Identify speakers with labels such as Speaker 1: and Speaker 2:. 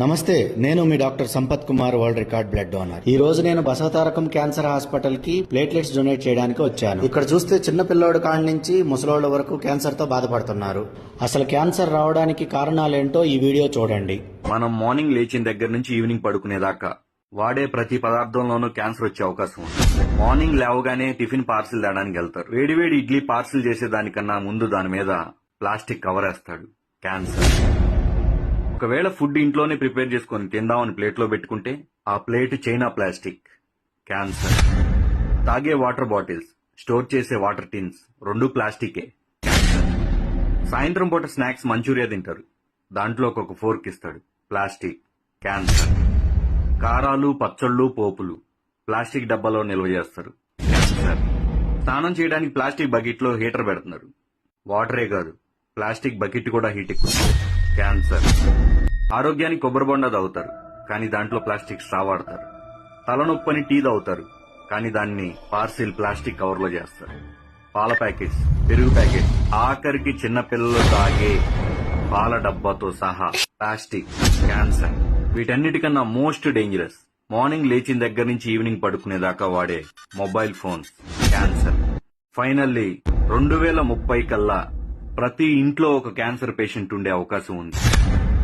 Speaker 1: నమస్తే, నేను మీ doctor Sampath Kumar, world record blood donor. ఈ రోజు నేను బసవతారకం క్యాన్సర్ హాస్పిటల్ కి ప్లేట్లెట్స్ డొనేట్ చేయడానికి వచ్చాను. ఇక్కడ చూస్తే చిన్న పిల్లోడు కాడి నుంచి ముసలోళ్ల వరకు క్యాన్సర్ తో బాధపడుతున్నారు. అసలు క్యాన్సర్ రావడానికి కారణాలేంటో ఈ వీడియో చూడండి.
Speaker 2: మనం మార్నింగ్ లేచిన దగ్గర నుంచి ఈవినింగ్ పడుకునేదాకా వాడే ప్రతి పదార్థంలోనూ క్యాన్సర్ వచ్చే అవకాశం ఉంది. మార్నింగ్ లేవగానే టిఫిన్ పార్సిల్ తేడానికి వెళ్తారు. వేడివేడి ఇడ్లీ పార్సిల్ చేసేదానికన్నా ముందు దాని మీద ప్లాస్టిక్ కవర్ వేస్తాడు. క్యాన్సర్. ఒకవేళ ఫుడ్ ఇంట్లోనే ప్రిపేర్ చేసుకుని తిందామని ప్లేట్లో పెట్టుకుంటే ఆ ప్లేట్ చైనా ప్లాస్టిక్. క్యాన్సర్. తాగే వాటర్ బాటిల్స్, స్టోర్ చేసే వాటర్ టిన్స్ రెండు ప్లాస్టికే. క్యాన్సర్. సాయంత్రం పూట స్నాక్స్ మంచూరియా తింటారు, దాంట్లో ఒక ఫోర్క్ ఇస్తాడు, ప్లాస్టిక్. క్యాన్సర్. కారాలు, పచ్చళ్ళు, పోపులు ప్లాస్టిక్ డబ్బాలో నిల్వ చేస్తారు. క్యాన్సర్. స్నానం చేయడానికి ప్లాస్టిక్ బకెట్ లో హీటర్ పెడుతున్నారు, వాటరే కాదు ప్లాస్టిక్ బకెట్ కూడా హీట్ ఎక్కువ. క్యాన్సర్. ఆరోగ్యానికి కొబ్బరి బొండా తాగుతారు, కానీ దాంట్లో ప్లాస్టిక్ స్ట్రా వాడతారు. తలనొప్పని టీ తాగుతారు, కానీ దాన్ని పార్సిల్ ప్లాస్టిక్ కవర్ లో చేస్తారు. పాల ప్యాకెట్స్, పెరుగు ప్యాకెట్స్, ఆఖరికి చిన్న పిల్లలు తాగే పాల డబ్బాతో సహా ప్లాస్టిక్. క్యాన్సర్. వీటన్నిటికన్నా మోస్ట్ డేంజరస్ మార్నింగ్ లేచిన దగ్గర నుంచి ఈవినింగ్ పడుకునేదాకా వాడే మొబైల్ ఫోన్స్. క్యాన్సర్. ఫైనల్లీ 2030 కల్లా ప్రతి ఇంట్లో ఒక క్యాన్సర్ పేషెంట్ ఉండే అవకాశం ఉంది.